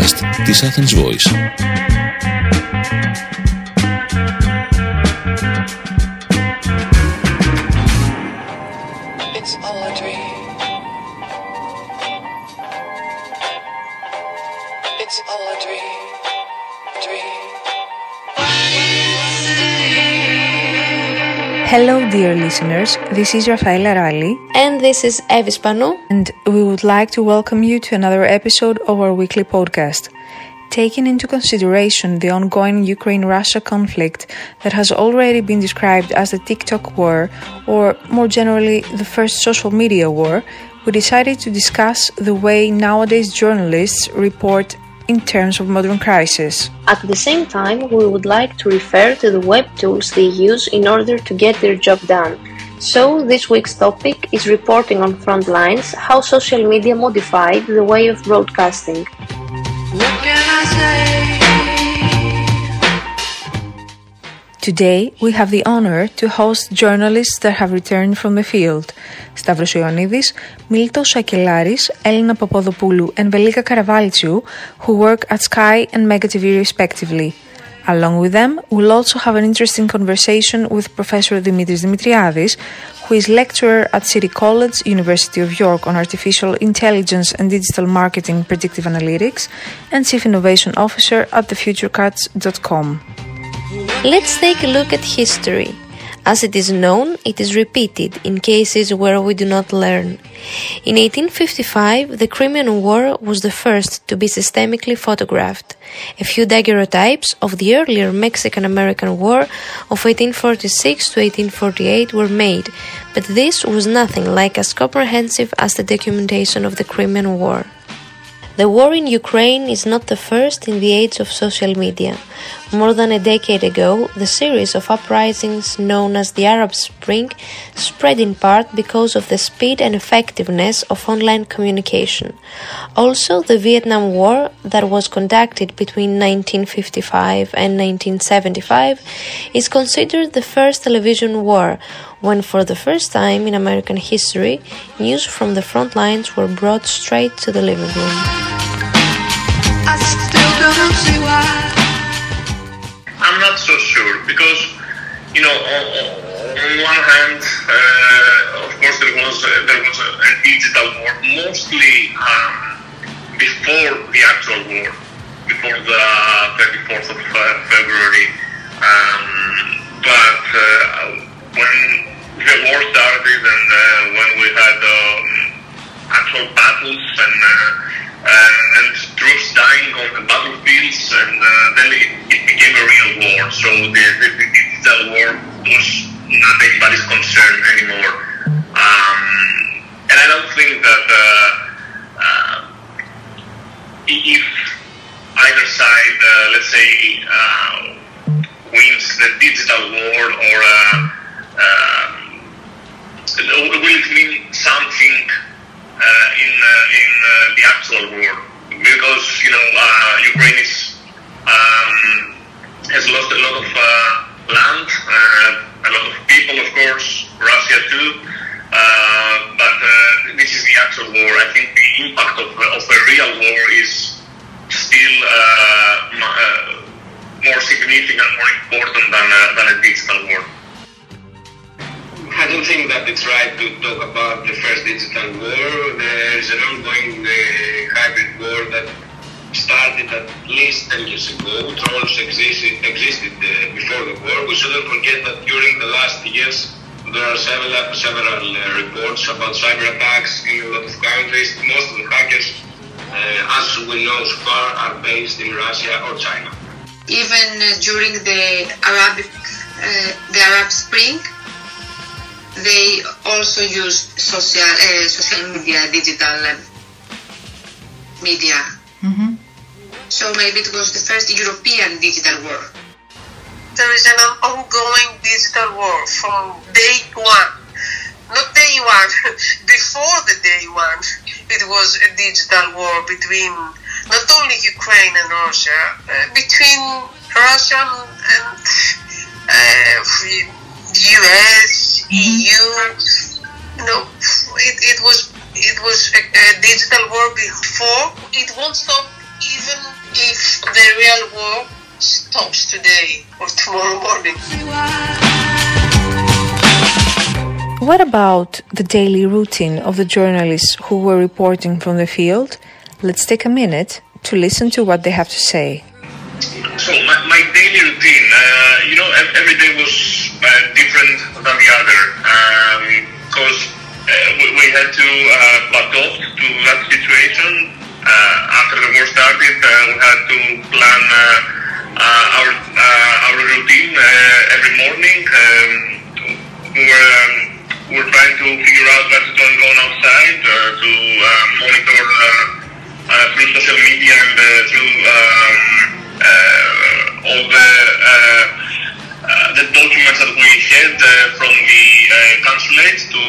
podcast της Athens Voice. Hello dear listeners, this is Ραφαέλλα Ράλλη and this is Εύη Σπανού, and we would like to welcome you to another episode of our weekly podcast. Taking into consideration the ongoing Ukraine-Russia conflict that has already been described as the TikTok war, or more generally the first social media war, we decided to discuss the way nowadays journalists report in terms of modern crisis. At the same time, we would like to refer to the web tools they use in order to get their job done. So, this week's topic is reporting on front lines, how social media modified the way of broadcasting. What can I say? Today, we have the honor to host journalists that have returned from the field. Σταύρος Ιωαννίδης, Μίλτος Σακελάρης, Έλληνα Παπαδοπούλου and Velika Karavaltsiou, who work at Sky and Mega TV respectively. Along with them, we'll also have an interesting conversation with Professor Dimitris Dimitriadis, who is lecturer at City College, University of York on Artificial Intelligence and Digital Marketing Predictive Analytics, and Chief Innovation Officer at thefuturecuts.com. Let's take a look at history. As it is known, it is repeated in cases where we do not learn. In 1855, the Crimean War was the first to be systemically photographed. A few daguerreotypes of the earlier Mexican-American War of 1846 to 1848 were made, but this was nothing like as comprehensive as the documentation of the Crimean War. The war in Ukraine is not the first in the age of social media. More than a decade ago, the series of uprisings known as the Arab Spring spread in part because of the speed and effectiveness of online communication. Also, the Vietnam War that was conducted between 1955 and 1975 is considered the first television war, when for the first time in American history, news from the front lines were brought straight to the living room. I still don't see why. I'm not so sure because, on one hand, of course, there was a digital war, mostly before the actual war, before the 24th of February. But when the war started and when we had actual battles and troops dying on the battlefields, and then it became a real war. So the digital war was not anybody's concern anymore. And I don't think that if either side, let's say, wins the digital war, or will it mean something in the actual war? Because Ukraine has lost a lot of land, a lot of people, of course, Russia too. But this is the actual war. I think the impact of a real war is still more significant, more important than a digital war. I don't think that it's right to talk about the first digital war. There is an ongoing hybrid war that started at least 10 years ago. Trolls existed before the war. We shouldn't forget that during the last years there are several reports about cyber attacks in a lot of countries. Most of the hackers, as we know so far, are based in Russia or China. Even during the Arab Spring, they also used social media, digital media. Mm-hmm. So maybe it was the first European digital war. There is an ongoing digital war from day one. Not day one, before the day one. It was a digital war between not only Ukraine and Russia, between Russia and US, EU. It was a digital war before. It won't stop even if the real war stops today or tomorrow morning. What about the daily routine of the journalists who were reporting from the field? Let's take a minute to listen to what they have to say. So my daily routine, every day was different than the other because we had to adapt to that situation. After the war started, we had to plan our routine every morning. We were trying to figure out what's going on outside, to monitor through social media and through all the documents that we had from the consulate to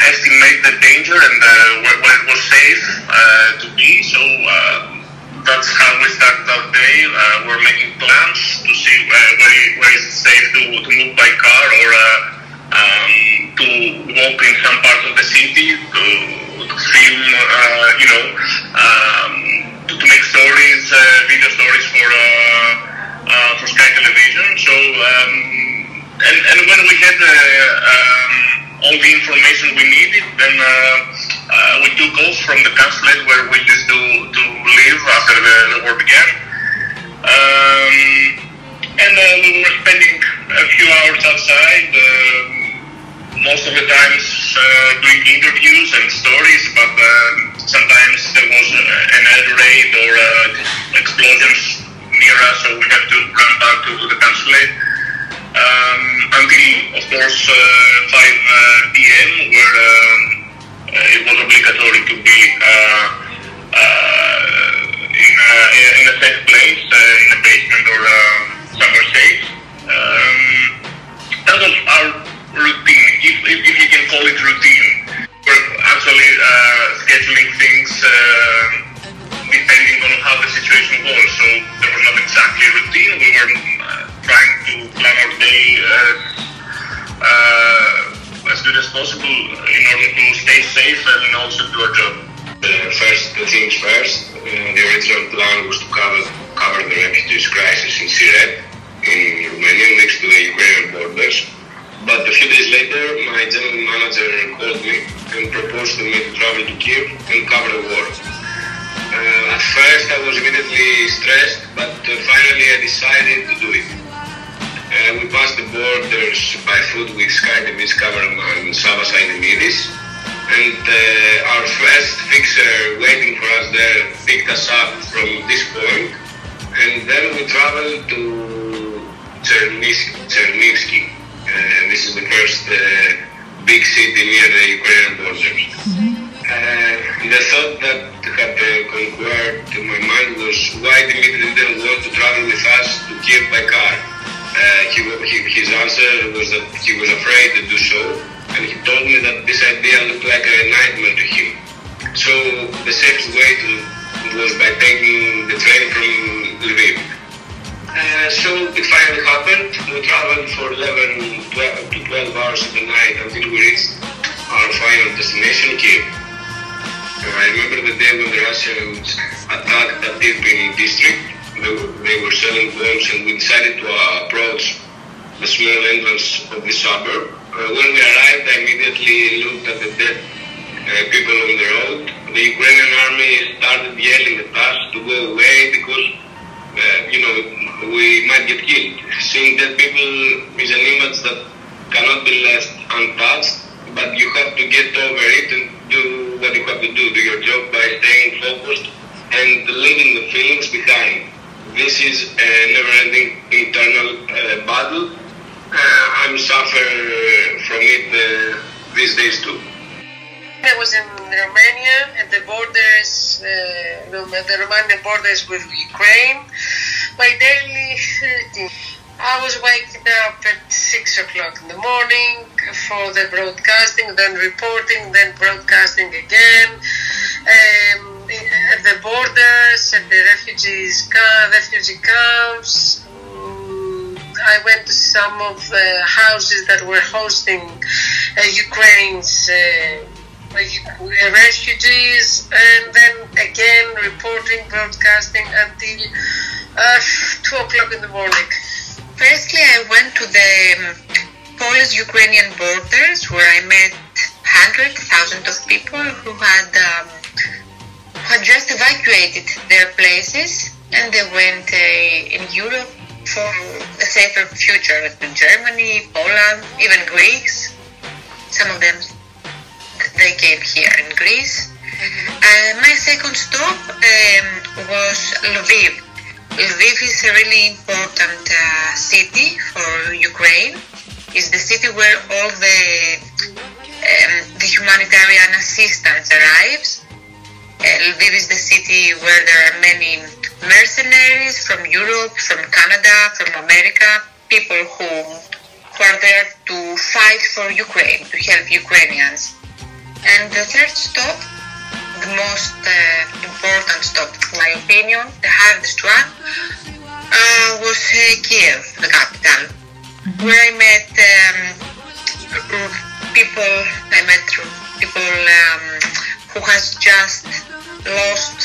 estimate the danger and where it was safe to be. So that's how we started our day. We're making plans to see where is it safe to move by car or to walk in some parts of the city, to film, to make stories, video stories for Sky Television. So, and when we had all the information we needed, then we took off from the consulate where we used to live after the war began. And we were spending a few hours outside, most of the times doing interviews and stories, but sometimes there was an air raid or explosions near us, so we had to come back to the consulate until, of course, 5 p.m. where it was obligatory to be in a safe place, in a basement or somewhere safe. That was our routine, if you can call it routine. We're actually scheduling things depending on how the situation was. So there was not exactly a routine. We were trying to plan our day as good as possible in order to stay safe and also do our job. First things first, the original plan was to cover the refugees crisis in Siret, in Romania, next to the Ukrainian borders. But a few days later, my general manager called me and proposed to me to travel to Kiev and cover the war. At first, I was immediately stressed, but finally I decided to do it. We passed the borders by foot with Sky TV's cameraman Savas Aidemidis, and our first fixer waiting for us there picked us up from this point, and then we traveled to Chernivtsi. This is the first big city near the Ukrainian borders. The thought that had conquered my mind was why Dimitri didn't want to travel with us to Kiev by car. His answer was that he was afraid to do so, and he told me that this idea looked like a nightmare to him. So the safest way was by taking the train from Lviv. So it finally happened. We traveled for 11 to 12 hours of the night until we reached our final destination, Kiev. I remember the day when the Russians attacked that Irpin district. They were selling bombs, and we decided to approach the small entrance of the suburb. When we arrived, I immediately looked at the dead people on the road. The Ukrainian army started yelling at us to go away because, we might get killed. Seeing dead people is an image that cannot be left untouched, but you have to get over it and do what you have to do your job by staying focused and leaving the feelings behind. This is a never-ending internal battle. I'm suffering from it these days too. I was in Romania at the borders, the Romanian borders with Ukraine. My daily routine. I was waking up at 6 o'clock in the morning for the broadcasting, then reporting, then broadcasting again. At the borders, at the refugee camps. I went to some of the houses that were hosting Ukrainians refugees, and then again reporting, broadcasting until 2 o'clock in the morning. Firstly, I went to the Polish-Ukrainian borders where I met hundreds, thousands of people who had just evacuated their places, and they went in Europe for a safer future, to Germany, Poland, even Greece. Some of them, they came here in Greece. My second stop was Lviv. Lviv is a really important city for Ukraine. It's the city where all the humanitarian assistance arrives. Lviv is the city where there are many mercenaries from Europe, from Canada, from America, people who are there to fight for Ukraine, to help Ukrainians. And the third stop, the most important stop, in my opinion, the hardest one, was Kiev, the capital, where I met people who has just lost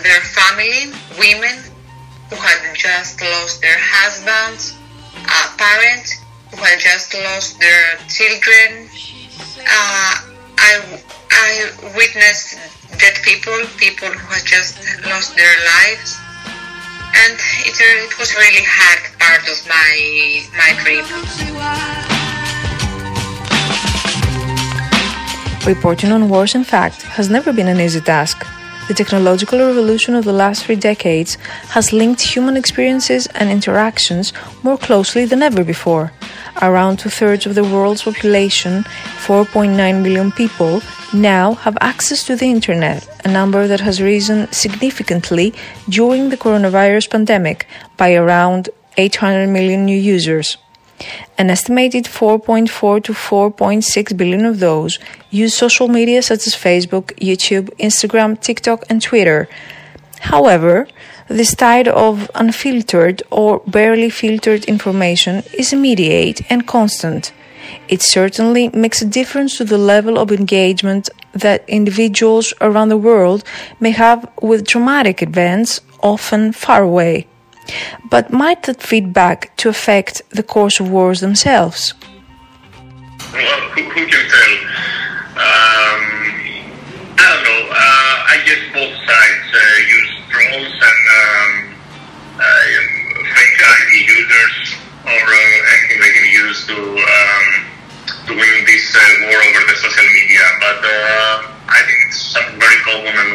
their family, women who had just lost their husbands, parents who had just lost their children. I witnessed dead people who had just lost their lives, and it was a really hard part of my trip. Reporting on wars, in fact, has never been an easy task. The technological revolution of the last 3 decades has linked human experiences and interactions more closely than ever before. Around 2/3 of the world's population, 4.9 billion people, now have access to the internet, a number that has risen significantly during the coronavirus pandemic by around 800 million new users. An estimated 4.4 to 4.6 billion of those use social media such as Facebook, YouTube, Instagram, TikTok, and Twitter. However, this tide of unfiltered or barely filtered information is immediate and constant. It certainly makes a difference to the level of engagement that individuals around the world may have with dramatic events often far away. But might that feedback to affect the course of wars themselves? Well, who can tell? I don't know. I guess both sides use trolls and fake ID users or anything they can use to win this war over the social media. But I think it's something very common, and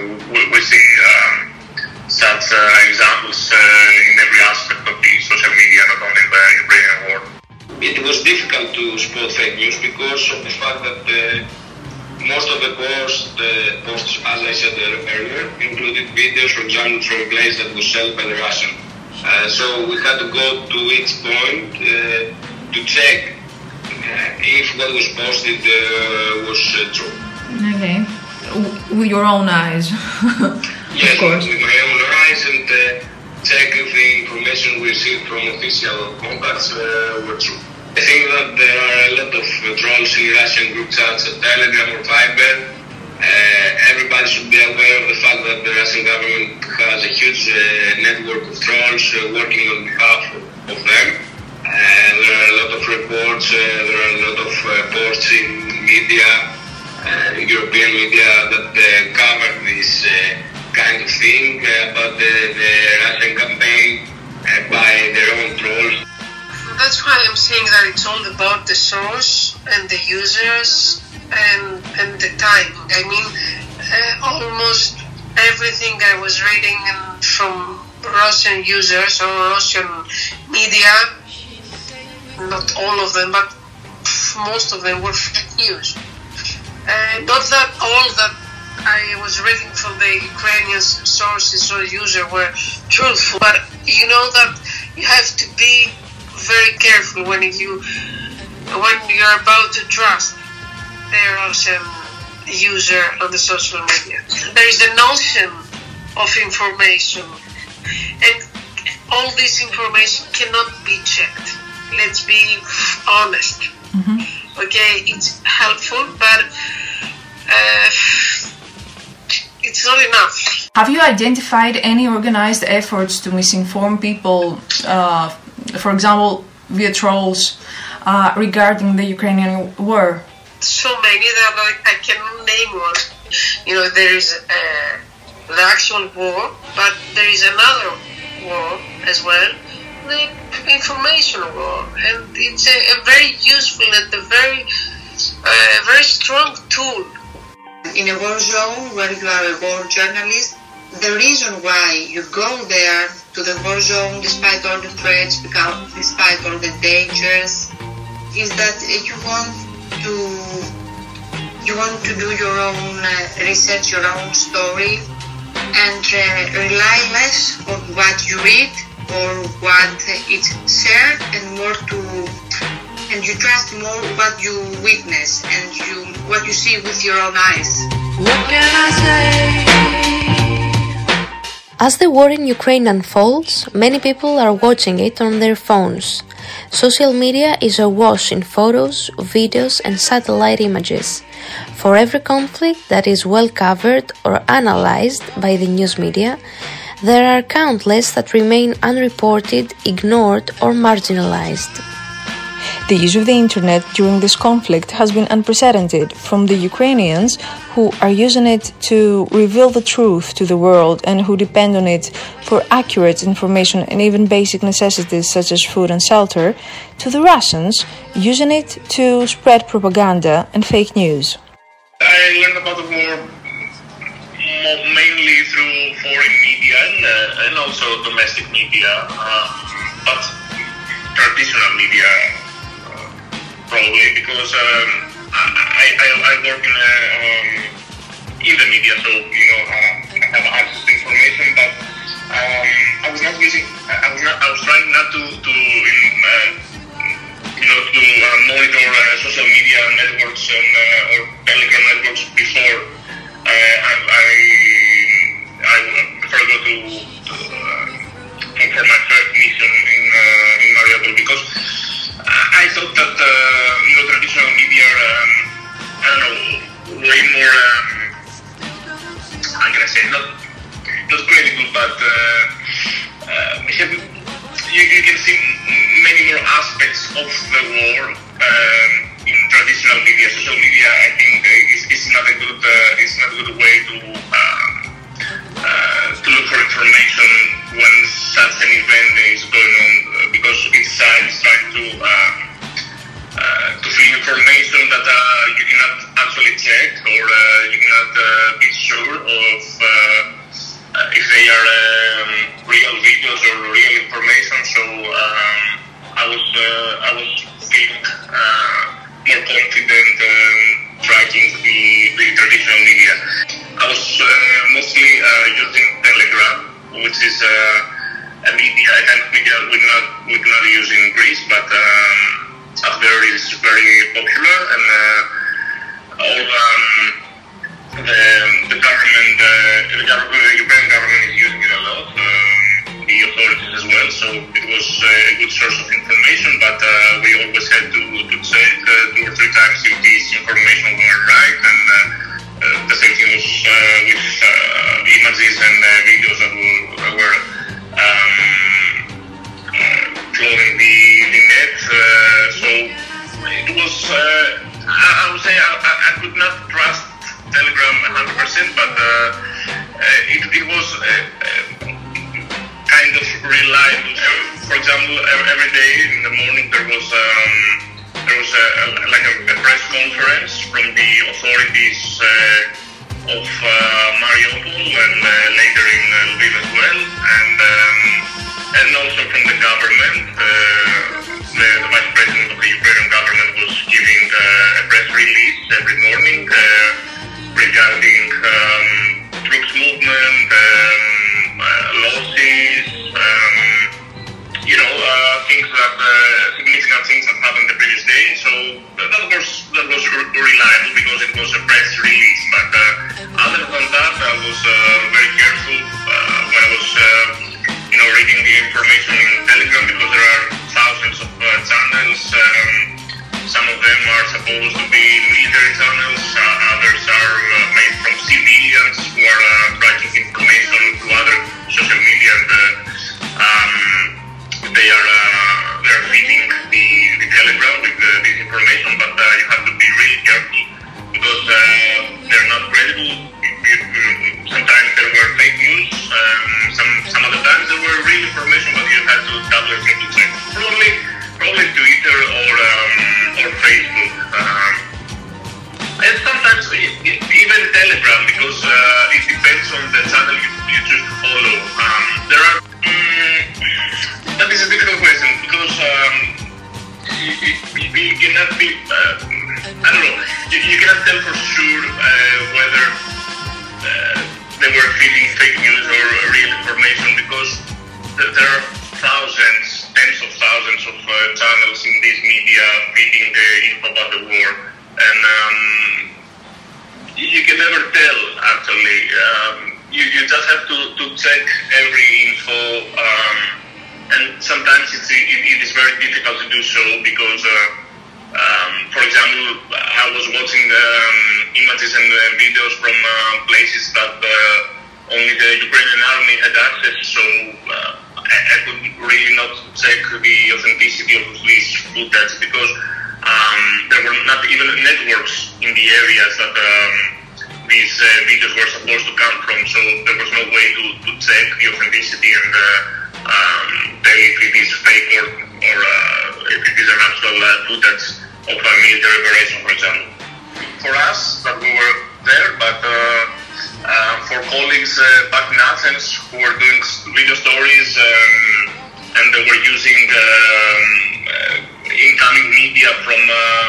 we see such examples in every aspect of the social media, not only in the Ukrainian war. It was difficult to spot fake news because of the fact that most of the posts, as I said earlier, included videos, for example, from a place that was sold by the Russian. So we had to go to each point to check if what was posted was true. Okay. With your own eyes. Yes, of course. With my own eyes, and check if the information we received from official contacts were true. I think that there are a lot of trolls in Russian group chats at Telegram or Viber. Everybody should be aware of the fact that the Russian government has a huge network of trolls working on behalf of them. There are a lot of reports, there are a lot of posts in media, European media that cover this kind of thing about the Russian campaign by their own trolls. That's why I'm saying that it's all about the source and the users and the timing. I mean, almost everything I was reading from Russian users or Russian media, not all of them, but most of them were fake news. Not that all that I was reading from the Ukrainian sources or user were truthful, but you know that you have to be very careful when you're about to trust the Russian user on the social media. There is an ocean of information, and all this information cannot be checked. Let's be honest. Okay, it's helpful, but it's not enough. Have you identified any organized efforts to misinform people, for example, via trolls, regarding the Ukrainian war? So many that I cannot name one. You know, there is the actual war, but there is another war as well, the information war, and it's a very useful and a very strong tool. In a war zone where you are a war journalist, the reason why you go there to the war zone despite all the threats, despite all the dangers, is that you want to do your own research, your own story, and rely less on what you read or what is shared, and you trust more what you witness and what you see with your own eyes. What can I say? As the war in Ukraine unfolds, many people are watching it on their phones. Social media is awash in photos, videos and satellite images. For every conflict that is well covered or analyzed by the news media, there are countless that remain unreported, ignored or marginalized. The use of the internet during this conflict has been unprecedented, from the Ukrainians who are using it to reveal the truth to the world and who depend on it for accurate information and even basic necessities such as food and shelter, to the Russians using it to spread propaganda and fake news. I learned about the war mainly through foreign media and also domestic media, but traditional media probably, because I work in the media, so I have access to information, but I was trying not to monitor social media networks or Telegram networks before before I go for my first mission in Mariupol, because I thought that traditional media way more how can I say, not credible, but you can see many more aspects of the war in traditional media. Social media, I think, is not a good way to look for information when such an event is going on, because each side is trying to fill information that you cannot actually check, or you cannot be sure of if they are real videos or real information. So I was feeling more confident tracking the traditional media. I was mostly using Telegram, which is a media, a kind of media we do not use in Greece, but out there is very popular, and all the government, the Ukrainian government is using it a lot, the authorities as well. So it was a good source of information, but we always had to check 2 or 3 times if this information were right, and the same thing was with images and videos that were flowing the net. So it was, I would say, I could not trust Telegram 100%, but it was kind of reliable. For example, every day in the morning there was a press conference from the authorities of Mariupol, and later in Lviv as well, and also from the government. The vice president of the Ukrainian government was giving a press release every morning regarding troops movement, losses, things that significant things that happened the previous day. So that was reliable because it was a press release. But other than that, I was very careful when I was reading the information in Telegram, because there are thousands of channels. Some of them are supposed to be military channels, others are sometimes even Telegram, because it depends on the channel you choose to follow. There are that is a difficult question because you cannot be I don't know. You cannot tell for sure whether they were feeding fake news or real information, because there are thousands, tens of thousands of channels in this media feeding info about the war, and you can never tell actually. You just have to check every info, and sometimes it is very difficult to do so because, for example, I was watching images and videos from places that only the Ukrainian army had access, so I could really not check the authenticity of this footage because there were not even networks in the areas that these videos were supposed to come from, so there was no way to check the authenticity and tell if it is fake or if it is an actual footage of a military operation, for example. For us, that we were there, but for colleagues back in Athens who were doing video stories and they were using incoming media from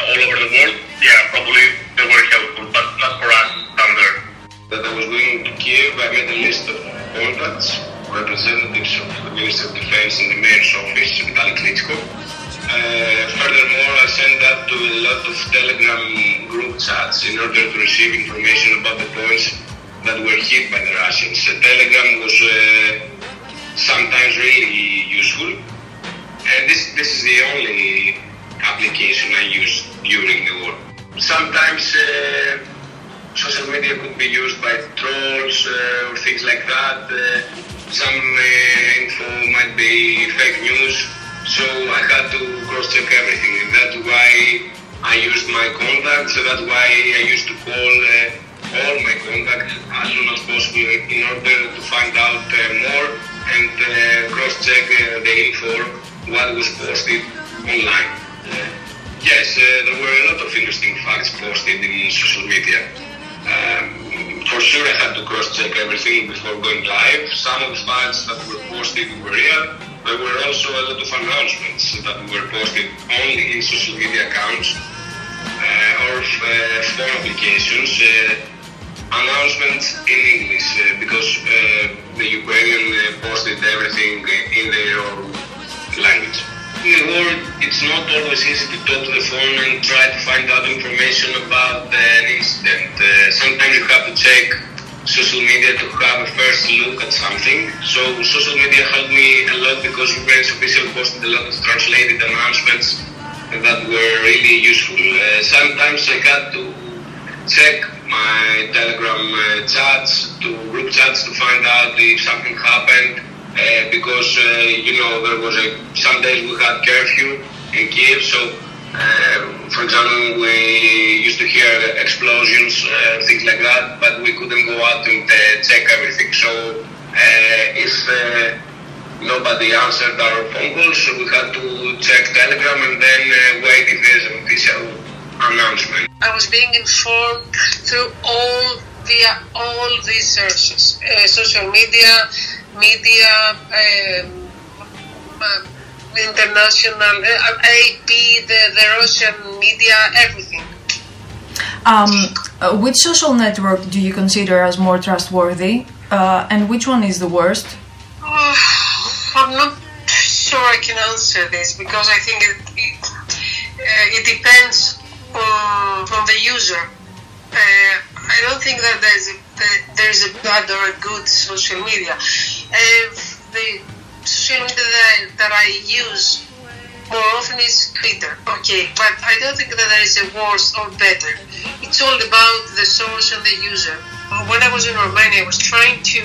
all over the world, yeah, probably they were helpful, but not for us down there. That I was going to Kiev, I made a list of contacts, representatives of the Ministry of Defense in the mayor's office, Vitaly Klitschko. Furthermore, I sent that to a lot of Telegram group chats in order to receive information about the points that were hit by the Russians. Telegram was sometimes really useful, and this is the only application I used during the war. Sometimes social media could be used by trolls or things like that. Some info might be fake news, so I had to cross-check everything. That's why I used my contacts, that's why I used to call all my contacts as soon as possible in order to find out more and cross-check the info, what was posted online. Yes, there were a lot of interesting facts posted in social media. For sure I had to cross-check everything before going live. Some of the facts that were posted were real. There were also a lot of announcements that were posted only in social media accounts or phone applications. Announcements in English because the Ukrainian posted everything in their own language. In the war, it's not always easy to talk to the phone and try to find out information about an incident. Sometimes you have to check social media to have a first look at something. So social media helped me a lot because Ukraine's official posted a lot of translated announcements that were really useful. Sometimes I had to check my Telegram chats, group chats to find out if something happened. Because there was some days we had curfew in Kiev, so for example we used to hear explosions, things like that, but we couldn't go out and check everything. So if nobody answered our phone calls, so we had to check Telegram and then wait if there's an official announcement. I was being informed through via all these sources, social media, international, AP, the Russian media, everything. Which social network do you consider as more trustworthy, and which one is the worst? I'm not sure I can answer this because I think it depends on the user. I don't think that there's a bad or a good social media. The social media that I use more often is Twitter, okay, but I don't think that there is a worse or better. It's all about the source and the user. When I was in Romania, I was trying to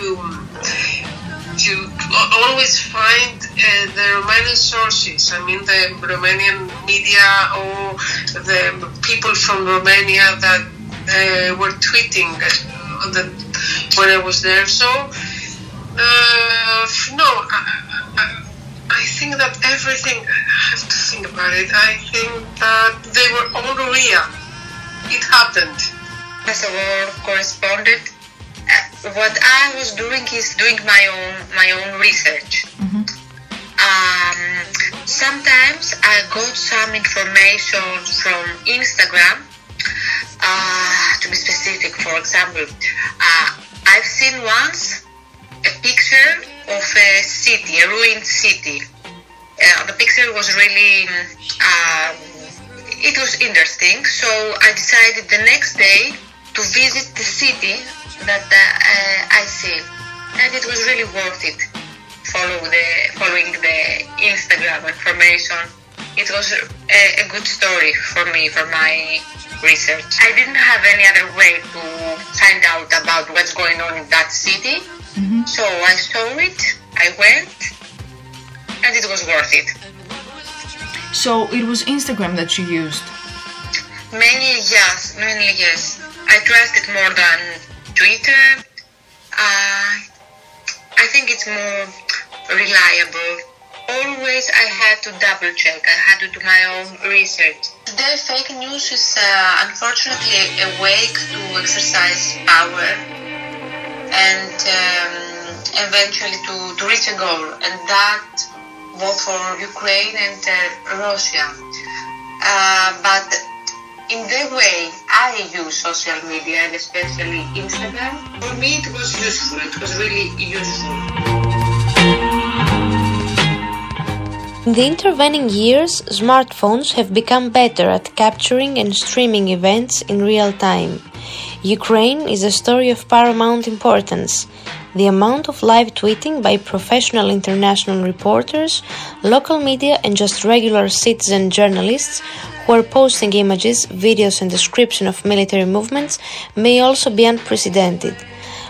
always find the Romanian sources. I mean, the Romanian media or the people from Romania that were tweeting when I was there. So, no, I think that everything, I have to think about it, I think that they were all real. It happened. as a war correspondent, what I was doing is doing my own research. Sometimes I got some information from Instagram. To be specific, for example, I've seen once a picture of a city, a ruined city. The picture was really, it was interesting, so I decided the next day to visit the city that I see, and it was really worth it. Following the Instagram information, it was a good story for me, for my research. I didn't have any other way to find out about what's going on in that city, so I saw it, I went, and it was worth it. So it was Instagram that you used? Mainly yes. I trust it more than Twitter. I think it's more reliable. Always I had to double check. I had to do my own research. Today fake news is unfortunately a way to exercise power and eventually to reach a goal, and that both for Ukraine and Russia. But in the way I use social media, and especially Instagram, for me it was useful. It was really useful. In the intervening years, smartphones have become better at capturing and streaming events in real time. Ukraine is a story of paramount importance. The amount of live tweeting by professional international reporters, local media and just regular citizen journalists who are posting images, videos and description of military movements may also be unprecedented.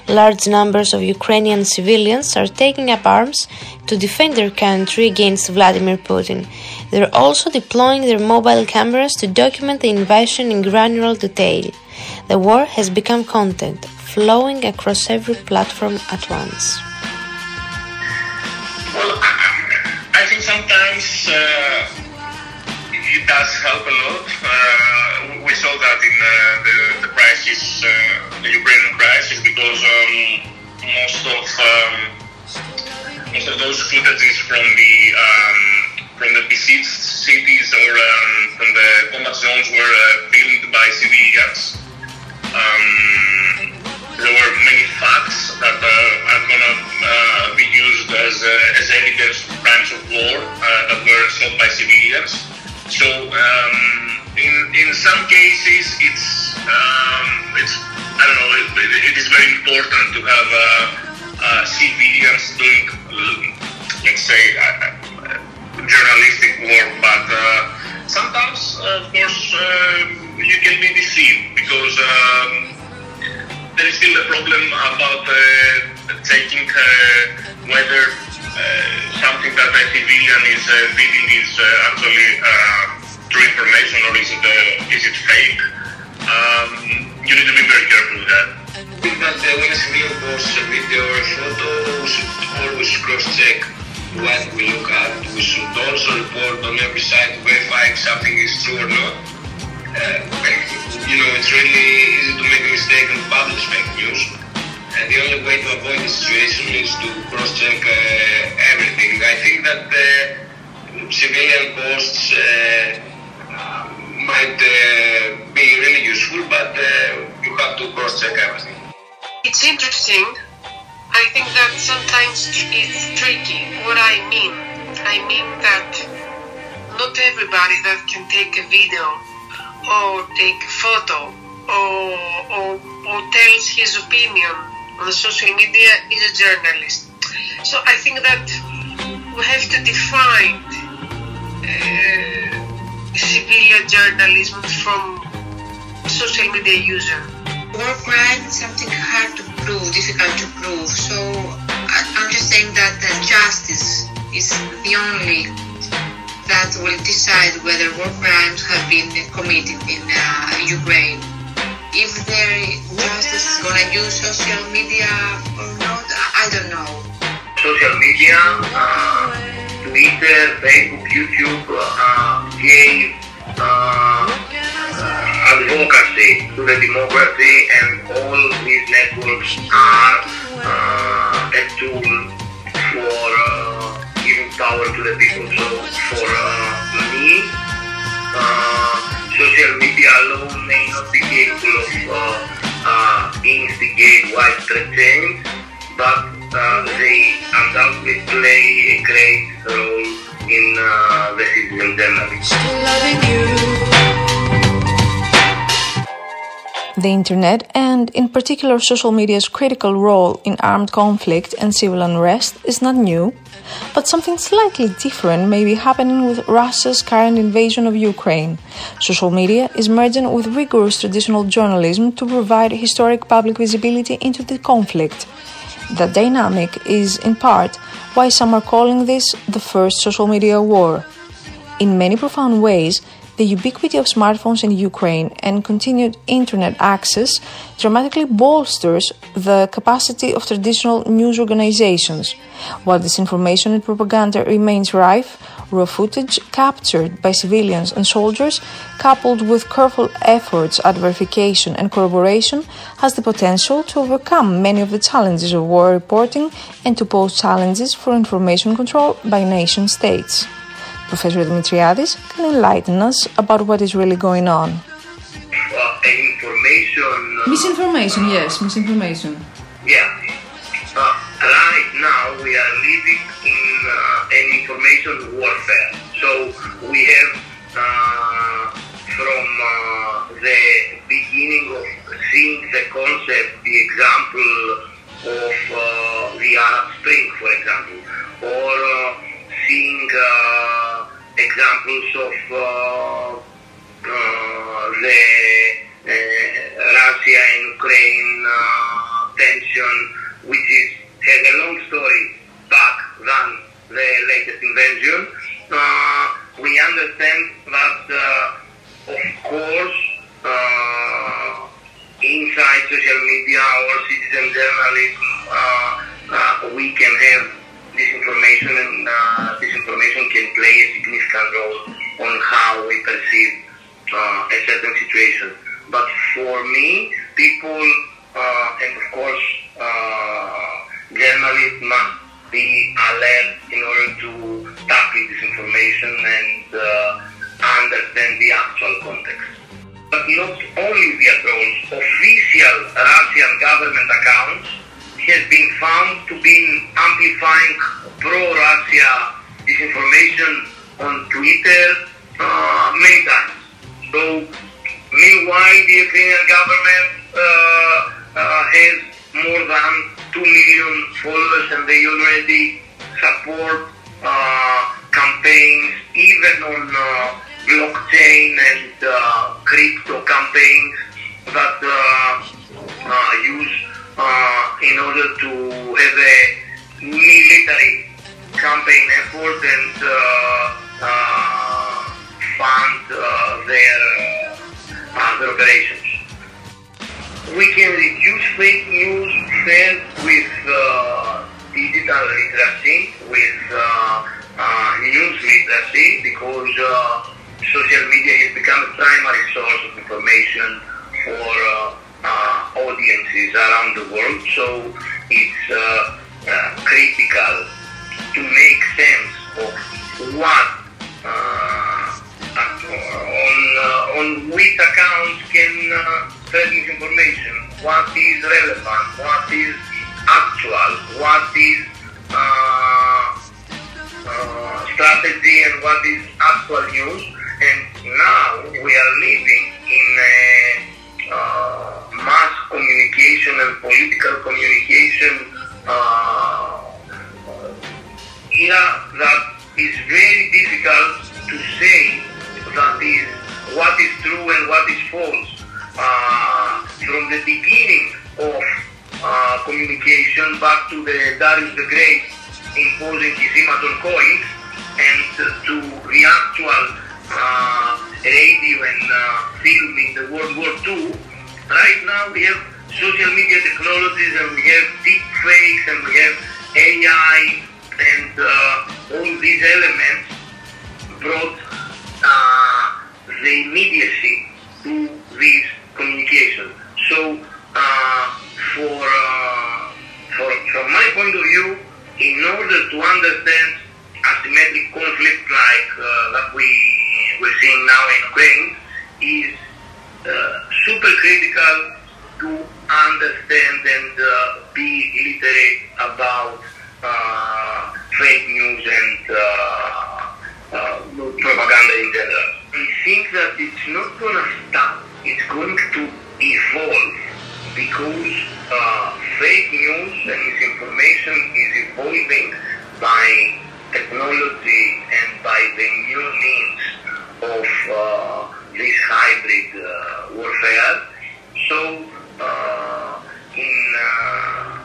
Large numbers of Ukrainian civilians are taking up arms to defend their country against Vladimir Putin. They're also deploying their mobile cameras to document the invasion in granular detail. The war has become content, flowing across every platform at once. Well, I think sometimes it does help a lot. We saw that in the crisis, the Ukrainian crisis, because most of those footages from the besieged cities or from the combat zones were filmed by civilians. There were many facts that are going to be used as evidence of crimes of war that were solved by civilians. So in some cases, it's I don't know. It is very important to have civilians doing, let's say, journalistic work, but sometimes, of course, you can be deceived because there is still a problem about checking whether something that a civilian is feeding is actually true information or is it fake. You need to be very careful with that. I think that when a civilian posts a video or a photo, we should always cross-check what we look at. We should also report on every site to verify if something is true or not. It's really easy to make a mistake and publish fake news. And the only way to avoid the situation is to cross-check everything. I think that civilian posts might be really useful, but you have to cross-check everything. It's interesting. I think that sometimes it's tricky. What I mean that not everybody that can take a video or take a photo or tells his opinion on social media is a journalist. So I think that we have to define civilian journalism from social media user. War crime is something hard to prove, difficult to prove. So I'm just saying that justice is the only that will decide whether war crimes have been committed in Ukraine. If their justice is going to use social media or not, I don't know. Social media, Twitter, Facebook, YouTube gave a advocacy to the democracy, and all these networks are a tool for giving power to the people. So for me, social media alone may not be capable of instigate widespread change, but they undoubtedly play a great role in the citizen journalism. The internet, and in particular social media's critical role in armed conflict and civil unrest, is not new, but something slightly different may be happening with Russia's current invasion of Ukraine. Social media is merging with rigorous traditional journalism to provide historic public visibility into the conflict. That dynamic is, in part, why some are calling this the first social media war. In many profound ways, the ubiquity of smartphones in Ukraine and continued internet access dramatically bolsters the capacity of traditional news organizations. While disinformation and propaganda remains rife, raw footage captured by civilians and soldiers, coupled with careful efforts at verification and corroboration, has the potential to overcome many of the challenges of war reporting and to pose challenges for information control by nation states. Professor Dimitriadis can enlighten us about what is really going on. Misinformation, yes, misinformation. Yeah. Right now we are living in an information warfare. So we have from the beginning of seeing the concept, the example of the Arab Spring, for example, or seeing examples of the Russia and Ukraine tension, which has a long story back than the latest invasion. We understand that, of course, inside social media or citizen journalism, we can have disinformation, and disinformation can play a significant role on how we perceive a certain situation. But for me, people, and of course, journalists must be alert in order to tackle disinformation and understand the actual context. But not only the approach, official Russian government accounts has been found to be amplifying pro-Russia disinformation on Twitter many times. So, meanwhile, the Ukrainian government has more than 2 million followers, and they already support campaigns, even on blockchain and crypto campaigns that use in order to have a military campaign effort and fund their operations. We can reduce fake news first with digital literacy, with news literacy, because social media has become a primary source of information for audiences around the world. So it's critical to make sense of what on which accounts can spread misinformation, what is relevant, what is actual, what is strategy, and what is actual news. And now we are living in a mass communication and political communication era that is very difficult to say that is what is true and what is false. From the beginning of communication back to the Darius the Great imposing his image on coins, and to the actual radio and film in the World War II, right now we have social media technologies, and we have deep fakes, and we have AI, and all these elements brought the immediacy to this communication. So, from my point of view, in order to understand asymmetric conflict like that we're seeing now in Ukraine, is super critical to understand and be literate about fake news and propaganda in general. I think that it's not going to stop. It's going to evolve because fake news and misinformation is evolving by technology and by the new means of this hybrid warfare. So,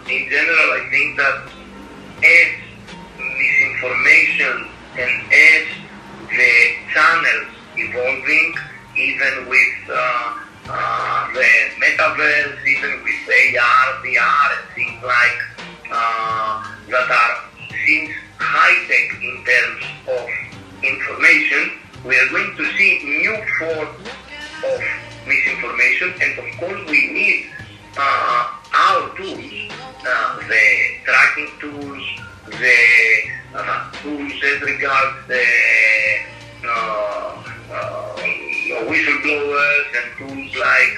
in general, I think that as misinformation and as the channels evolving, even with the metaverse, even with AR, VR, and things like that seems high-tech in terms of information, we are going to see new forms of misinformation, and of course we need our tools, the tracking tools, the tools as regards the whistleblowers and tools like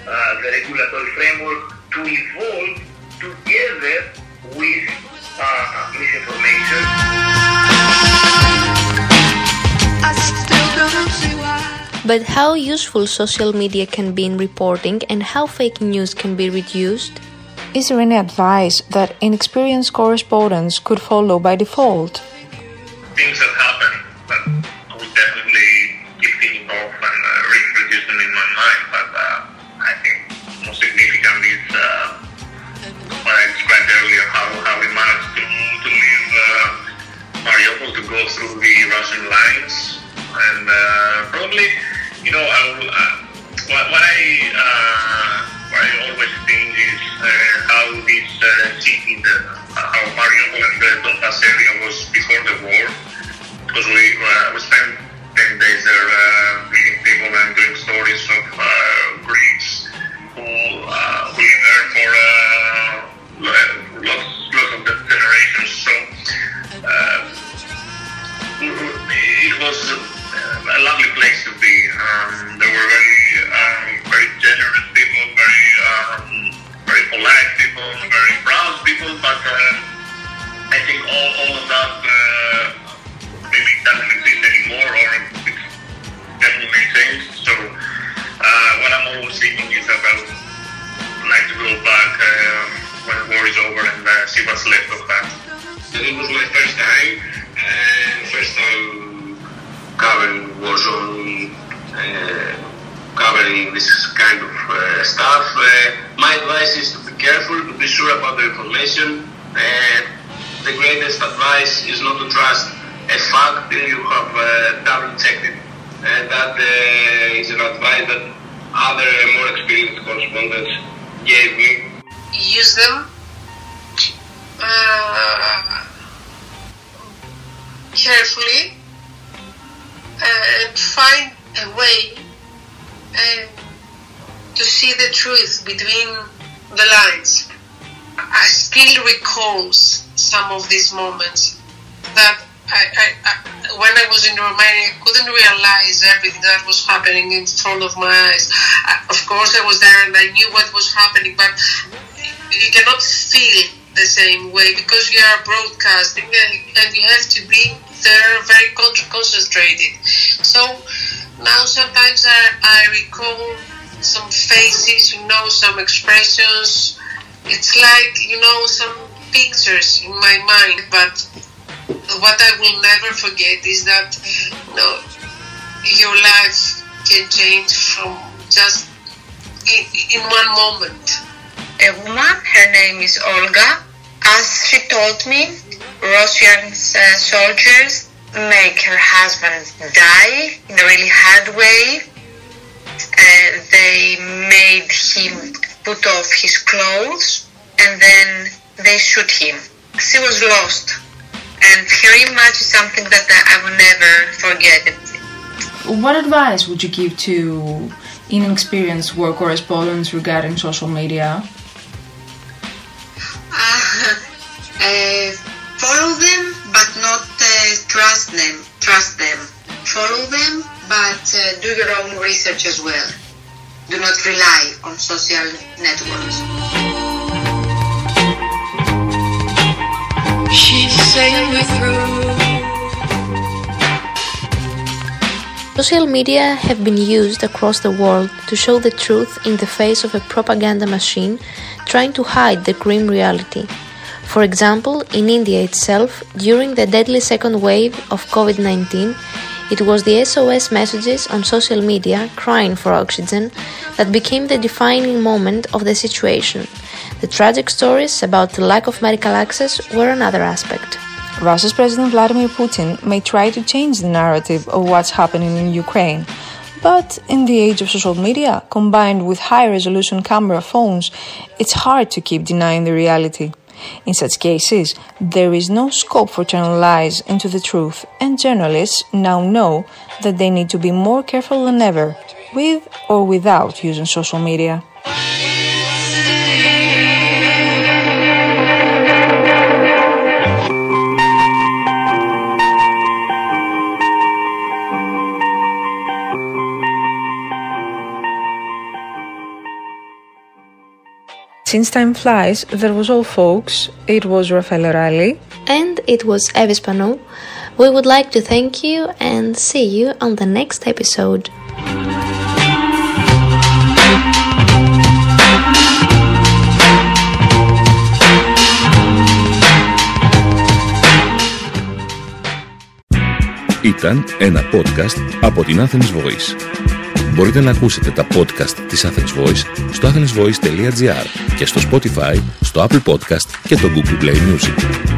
the regulatory framework to evolve together with misinformation. But how useful social media can be in reporting and how fake news can be reduced? Is there any advice that inexperienced correspondents could follow by default? Things that happen, but I would definitely keep thinking of and reintroduce them in my mind. But I think most significant is what I described earlier, how we managed to leave Mariupol to go through the Russian lines, and probably, what I always think is how this city, how Mariupol and the Donbass area was before the war, because we spent 10 days there meeting people and doing stories of Greeks who live there for lots of generations. So it was a lovely place to be. There were very generous people, very polite people, very proud people, but I think all of that maybe doesn't exist anymore, or it's definitely changed. So what I'm always thinking is that I would like to go back when the war is over and see what's left of that. It was my first time covering war zone, covering this kind of stuff. My advice is to be careful, to be sure about the information. The greatest advice is not to trust a fact till you have double checked it. That is an advice that other more experienced correspondents gave me. Use them carefully and find a way to see the truth between the lines. I still recall some of these moments that when I was in Romania, I couldn't realize everything that was happening in front of my eyes. Of course, I was there and I knew what was happening, but you cannot feel the same way because you are broadcasting and you have to be there very concentrated. So now sometimes I recall some faces, some expressions. It's like, some pictures in my mind, but what I will never forget is that, your life can change from just in one moment. A woman, her name is Olga. As she told me, Russian soldiers make her husband die in a really hard way. They made him put off his clothes and then they shoot him. She was lost. And her image is something that I will never forget. What advice would you give to inexperienced war correspondents regarding social media? Follow them, but not trust them. Follow them, but do your own research as well. Do not rely on social networks. She's saying me through. Social media have been used across the world to show the truth in the face of a propaganda machine trying to hide the grim reality. For example, in India itself, during the deadly second wave of COVID-19, it was the SOS messages on social media crying for oxygen that became the defining moment of the situation. The tragic stories about the lack of medical access were another aspect. Russia's President Vladimir Putin may try to change the narrative of what's happening in Ukraine, but in the age of social media, combined with high-resolution camera phones, it's hard to keep denying the reality. In such cases, there is no scope for turning lies into the truth, and journalists now know that they need to be more careful than ever, with or without using social media. Since time flies, that was all, folks. It was Ραφαέλλα Ράλλη. And it was Εύη Σπανού. We would like to thank you and see you on the next episode. Ήταν ένα podcast από την Athens Voice. Μπορείτε να ακούσετε τα podcast της Athens Voice στο athensvoice.gr και στο Spotify, στο Apple Podcast και το Google Play Music.